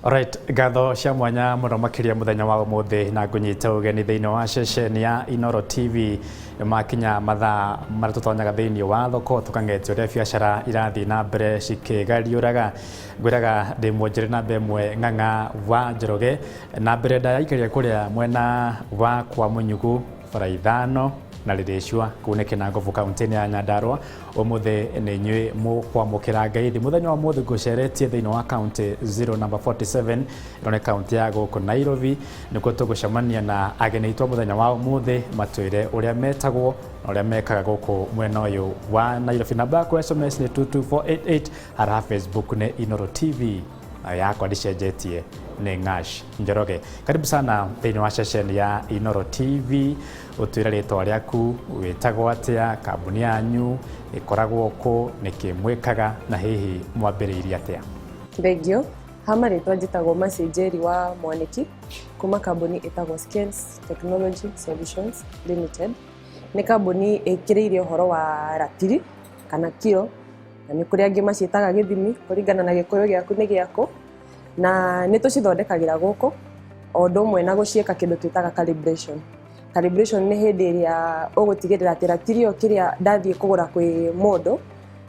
Alright, gatho cia mwanya muno makiria muthenya wa umuthi na ngunyita ugeni thiini wa ceceni ya Inooro TV makinya mathaa maria tutonyaga thiini wa thoko tukangetia uria biacara irathii na mbere cikigariuraga ngwiraga ndi mwonjere na mbemwe ng'ang'a wa Njoroge na mbere ndaikaria kuria mwena wa kwa Munyugu bara ithano na riricua kuneke na Ngovu kaunti ya Nyandarua umuthi ni nywe mu kwamukira ngaithi muthenya wa muthi guceretie thiini wa county 0 number 47 ino county ya guku Nairobi nikuo tugucemania na ageni itwa muthenya wa muthi matwire uria metagwo na uria mekaga guku mwena uyu wa Nairobi. Namba yakwa SMS ni 22488 hara Facebook ni Inooro TV yakwa ndicenjetie ni Ng'ash Njoroge. Karibu sana thiini wa ceceni ya Inooro TV utwira ritwa riaku witagwo atia kambuni yanyu ikoragwo ku nikimwikaga na hihi mwambiriirie atia? Thengio hama ritwa njitagwo Macenjeri wa Mwaniki kuma kambuni itagwo Scales Technology Solutions Limited. Ni kambuni ikiriire uhoro wa ratiri kana kilo na ni kuria angi macitaga githimi kuringana na gikuyu giaku ni giaku na ni tucithondekagira guku o ndomwe na gucieka kindu twitaga calibration. Calibration ni hindi iria ugutigirira ati ratiri yo kiria ndathie kugura kwi mundu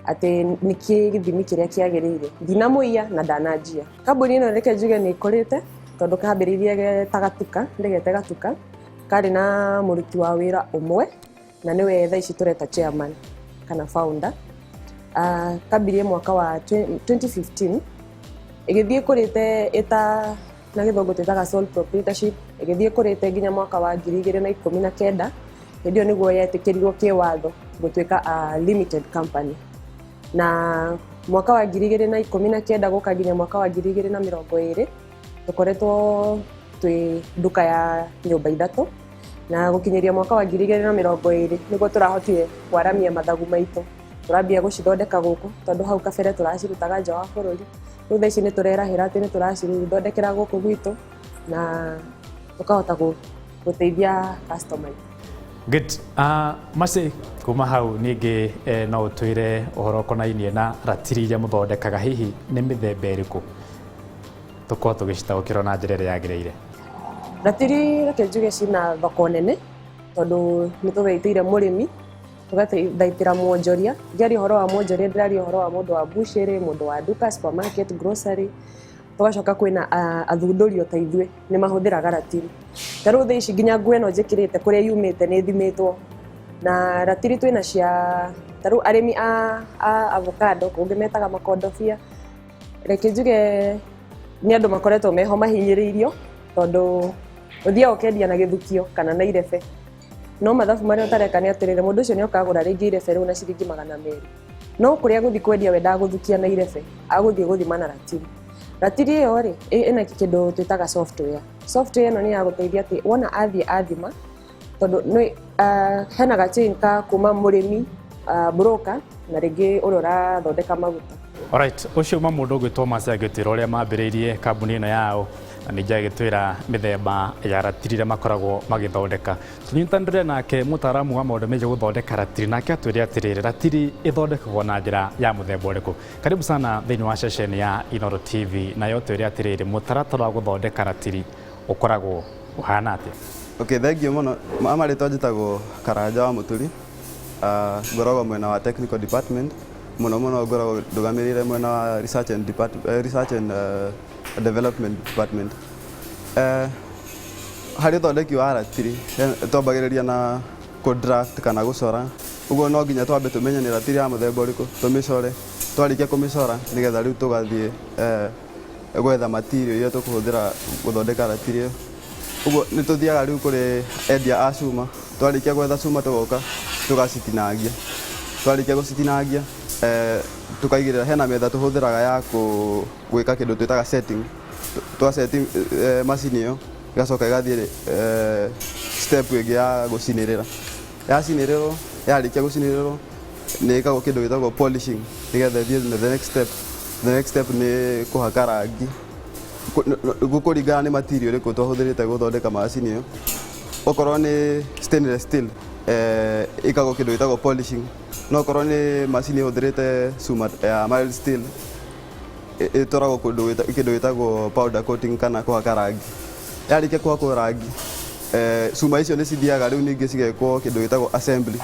ati ni githimi kiria kiagirire ndinamuia na ndanajia. Kambuni ino reke njuge ni ikurite tondu kambiririe tagatuka ndigete gatuka kari na muruti wa wira umwe na niwe tha ici tureta chairman kana founder. Kambirie mwaka wa 2015 igithie kurite eta na githongo twitaga sole proprietorship igithie kurite nginya mwaka wa 2019 ndio niguo yetikirirwo kiwatho gutwika limited company na mwaka wa 2019 guka nginya mwaka wa 2020 tukoretwo twi nduka ya nyumba ithatu na gukinyeria mwaka wa 2020 niguo turahotire kwaramia mathagu maitu turambia gucithondeka guku tondu hau kabere turacirutaga nja wa bururi riu tha ici ni turerahira ati ni turacithondekera guku gwitu na tukahota guteithia customer. Good. Mase kuma hau ningi no utwire uhoro konainie na ratiri iria muthondekaga hihi ni mithemba iriku tukorwo tugicitaukirwo na njira iria yagiriire? Ratiri reke njuge cina thoko nene tondu ni tugeitire murimi tugathaitira mwonjoria ngiaria uhoro wa mwonjoria ndiraria uhoro wa mundu wa bushiri mundu wa duka supermarket grocery tugacoka kwina athunduri ta ithue ni mahuthiraga ratiri taru tha ici nginya nguo ino njikirite kuria yumite ni thimitwo na ratiri twina cia taru arimi a avocado kungi metaga makondofia reke njuge ni andu makoretwo meho mahinyiriirio tondu uthia ukendia na githukio kana na irebe no mathabu maria utareka ni atirire mundu ucio ni okagura ringi irebe riu na ciringi 200 no kuria guthi kwendia wenda guthukia na irebe aguthie guthima na ratiri. Ratiri iyo ri ina kindu twitaga software no ni ya guteithia ati wona athie athima tondu no hena gachinka kuma murimi broker na ringi urora thondeka maguta. Alright, ucio mundu gwitwo Mase agitwira uria mambiriirie kambuni ino yao na ni agitwira mithemba ya ratiri iria makoragwo magithondeka. Tunyitanire nake mutaramu wa maundu meje guthondeka ratiri nake atwire atirire ratiri ithondekagwo na njira ya muthemba uriku? Karibu sana thiini wa ceceni ya Inooro TV na yo twire atirire mutaratara wa guthondeka ratiri ukoragwo uhana atia? Okay, thengio muno. Mama ritwa njitagwo Karanja wa Muturi. Ngoragwo mwena wa technical department muno ngoragwo ndugamirire mwena wa research and development department. Hari thondeki wa ratiri twambagiriria na ku draft kana gucora uguo no nginya twambe tumenye ni ratiri ya muthemba uriku tumicore twarikia kumicora nigetha riu tugathie gwetha material iria tukuhuthira guthondeka ratiri uguo ni tuthiaga riu kuri endia a cuma twarikia gwetha cuma tugoka tugacitinangia twarikia gucitinangia tukaigirira hena metha tuhuthiraga ya gwika kindu twitaga setting twa setting macini iyo igacoka igathie step igi ya gucinirira yaciniriro yarikia guciniriro ni ikago kindu gitagwo polishing nigetha thie the next step ni kuhaka rangi gukuringana ni material iriku twahuthirite guthondeka macini iyo okorwo ni stainless steel ikago kindu gitagwo polishing no korwo ni macini huthirite cuma ya mild steel itoragwo kindu gitagwo powder coating kana kuhaka rangi. Yarĩkia kuhakwo rangi, cuma icio nĩ cithiaga rĩu ningĩ cigekwo kindu gitagwo assembly.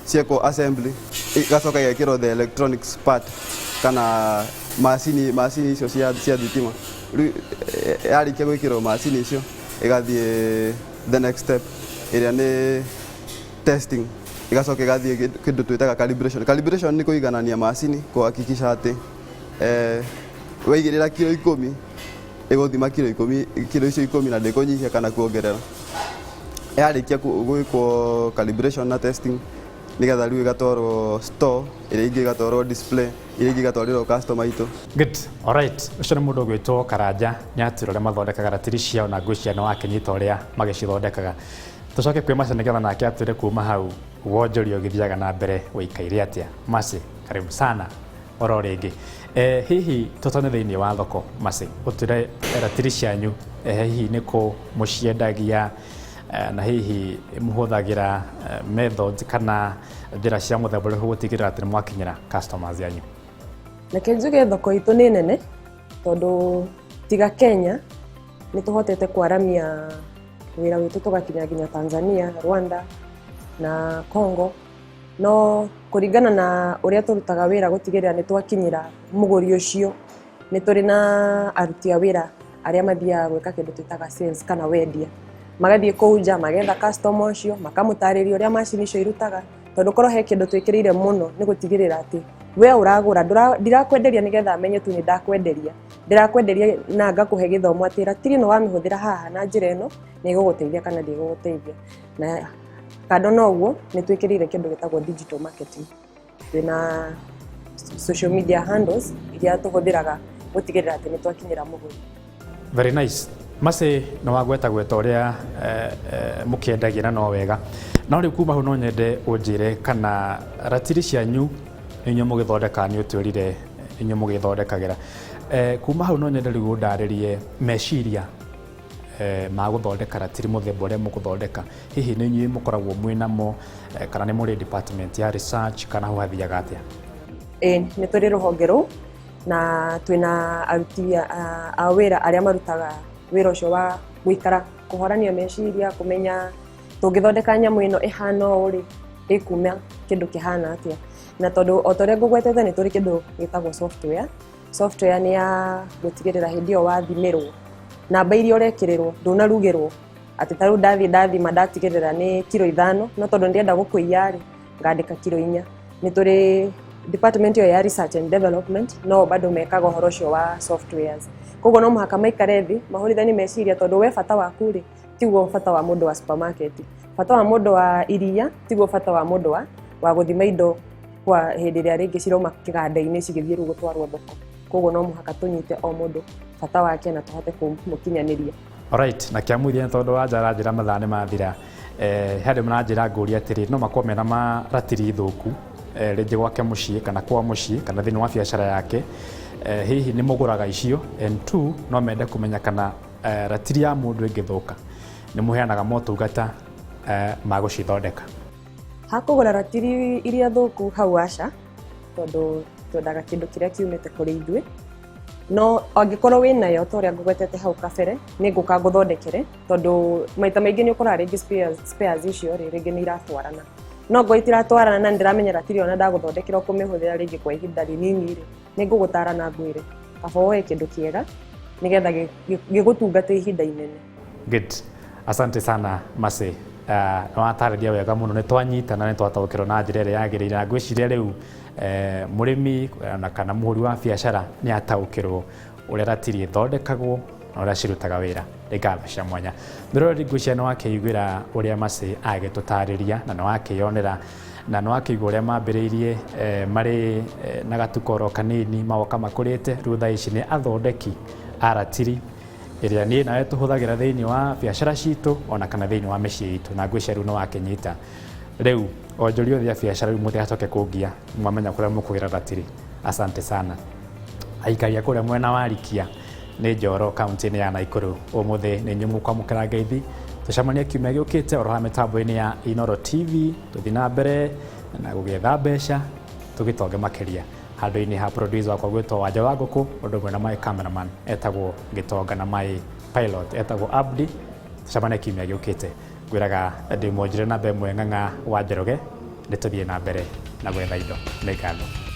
Ciekwo assembly igacoka igekĩrwo the electronics part kana macini icio cia thitima. Rĩu yarĩkia gwĩkĩrwo macini icio igathiĩ the next step ĩrĩa nĩ testing. Igacoka igathiĩ kindu twĩtaga calibration. Calibration nĩ kũiganania macini kuhakikisha atĩ waigĩrĩra kilo 10 ĩgũthima kilo icio 10 na ndĩkũnyihia kana kuongerera. Yarĩkia gwĩkwo calibration na testing nigetha rĩu igatwarwo store, ĩrĩa ingĩ igatwarwo display, ĩrĩa ingĩ igatwarĩrwo customer itũ. Good. Alright. Ũcio nĩ mũndũ ũgwĩtwo Karanja, nĩ atwĩra ũrĩa mathondekaga ratiri ciao na ngwĩciria nĩ wakĩnyita ũrĩa magĩcithondekaga. Tũcoke kwĩ Mercy nĩgetha nake atwĩre kuma hau wonjoria ũgĩthiaga na mbere ũikaire atĩa. Mercy, karibu sana oro rĩngĩ. Hihi tũtone thĩinĩ wa thoko Mercy, ũtwĩre ratiri cianyu hihi nĩkũ mũciendagia na hihi mũhũthagĩra methods kana njĩra cia mũthemba ũrĩkũ gũtigĩrĩra atĩ nĩ mwakinyĩra customers yanyu? Reke njuge thoko itũ nĩ nene tondũ tiga Kenya nĩ tũhotete kwaramia wĩra witũ tũgakinya nginya Tanzania, Rwanda na Congo. No kũringana na ũrĩa tũrutaga wĩra gũtigĩrĩra nĩ twakinyĩra mũgũri ũcio, nĩ tũrĩ na aruti a wĩra arĩa mathiaga gwĩka kĩndũ twĩtaga sales kana wendia. Magathiĩ kũu nja magetha customer ũcio, makamũtarĩria ũrĩa macini icio irutaga, tondũ korwo he kĩndũ twĩkĩrĩire mũno nĩ gũtigĩrĩra atĩ we ũragũra ndirakwenderia nĩgetha amenye tu nĩ ndakwenderia, ndirakwenderia na ngakũhe gĩthomo atĩ ratiri ĩno wamĩhũthĩra haha na njĩra ĩno nĩ ĩgũgũteithia kana ndĩgũgũteithia. Na kando na ũguo nĩ twĩkĩrĩire kĩndũ gĩtagwo digital marketing. Twĩna social media handles iria tũhũthĩraga gũtigĩrĩra atĩ nĩ twakinyĩra mũgũri. Very nice. Mercy no wagweta ũrĩa mũkĩendagia na no wega. No rĩu kuma hau no nyende ũnjĩre kana ratiri cianyu inyuĩ mũgĩthondeka nĩ ũtwĩrire inyuĩ mũgĩthondekagĩra. Kuma hau no nyende rĩu ũndarĩrie meciria ma gũthondeka ratiri mũthemba ũrĩa mũgũthondeka. Hihi nĩ inyuĩ mũkoragwo mwĩnamo kana nĩ mũrĩ department ya research kana hau hathiaga atĩa? Nĩ tũrĩ rũhonge rũu na twĩna aruti a wĩra arĩa marutaga wĩra ũcio wa gũikara kũhorania meciria, kũmenya tũngĩthondeka nyamũ ĩno ĩhana ũũ rĩ ĩkuma kĩndũ kĩhana atĩa. Na tondũ o torĩa ngũgwetete nĩ tũrĩ kĩndũ gĩtagwo software. Software nĩ ya gũtigĩrĩra hĩndĩ ĩyo wathimĩrwo namba iria ũrekĩrĩrwo ndũnarugĩrwo atĩ ta rĩu ndathima ndatigĩrĩra nĩ kilo 5 no tondũ ndĩrenda gũkũiya rĩ ngandĩka kilo 4. Nĩ tũrĩ department yo ya research and development no bado mekaga ũhoro ũcio wa softwares. Koguo no mũhaka maikare thĩ mahũrithanie meciria tondũ we bata waku rĩ tiguo bata wa mũndũ wa supermarket, bata wa mũndũ wa iria tiguo bata wa mũndũ wa gũthima indo kwa hĩndĩ ĩrĩa rĩngĩ cirauma kĩganda-inĩ cigĩthiĩ rĩu gũtwarwo thoko. Koguo no mũhaka tũnyite o mũndũ bata wake na tũhote kũmũkinyanĩria. Alright, na kĩamũthia tondũ wanjara mathaa nĩ mathira, harĩ mũranjĩra ngũria atĩrĩ no makorwo mena maratiri thũku rĩngĩ gwake mũciĩ kana kwa mũciĩ kana thĩinĩ wa biacara yake, hihi nĩ mũgũraga icio, and 2 no mende kũmenya kana ratiri ya mũndũ ĩngĩthũka nĩ mũheanaga motungata ma gũcithondeka. Hakũgũra ratiri iria thũku hau aca tondũ twendaga kĩndũ kĩrĩa kiumĩte kũrĩ ithuĩ. No angĩkorwo wĩnayo ta ũrĩa ngũgwetete hau kabere nĩ ngũka ngũthondekere tondũ maita maingĩ nĩ ũkoraga rĩngĩ spares icio rĩngĩ nĩ iratwarana. No ngoi tiratwarana na ndĩramenya ratiri ona ndagũthondekera kũmĩhũthĩra rĩngĩ kwa ihinda rĩnini rĩ nĩ ngũgũtara na ngwĩre kaba woe kĩndũ kĩega nĩgetha gĩgũtungate ihinda inene. Good. Asante sana Mercy. No atarĩria wega mũno nĩ twanyita na nĩ twataũkĩrwo na njĩra ĩrĩa yagĩrĩire. Na ngwĩciria rĩu mũrĩmi na kana mũhũri wa biacara nĩ ataũkĩrwo ũrĩa ratiri ĩthondekagwo na ũrĩa cirutaga wĩra. Nĩ ngatho cia mwanya. Ndĩrona ngwĩciria nĩ wakĩiguĩra ũrĩa Mercy agĩtũtarĩria na nĩ wakĩyonera na nĩ wakĩigua ũrĩa mambĩrĩirie marĩ na gatukoro kanini magoka makũrĩte rĩu thaa ici nĩ athondeki a ratiri ĩrĩa niĩ nawe tũhũthagĩra thĩinĩ wa biacara citũ ona kana thĩinĩ wa mĩciĩ itũ. Na ngwĩciria rĩu nĩ wakĩnyita rĩu onjoria othe a biacara rĩu mũtigacoke kũngia mwamenya kũrĩa mũkũgĩra ratiri. Asante sana. Aikaria kũrĩa mwena wa Rikia nĩ Njoro kaunti-inĩ ya Naikuru. Ũmũthĩ nĩ inyuĩ mũkwamũkĩra ngeithi tũcemania kiumia gĩũkĩte oro ha mĩtambo-inĩ ya Inooro TV tũthiĩ na mbere na gũgĩetha mbeca tũgĩtonge makĩria. handå-inä ha producer wakwa gwätwo Wanja wa Ngũkũ å ndå ũmwe na my cameraman etagwo Gĩtonga na my pilot etagwo Abdi tũcemane kiumia gĩũkĩte ngwĩraga ndĩ mwonjire namba ĩmwe Ng'ang'a wa Njoroge nĩ tũthiĩ na mbere na gwetha indo nĩ ngatho.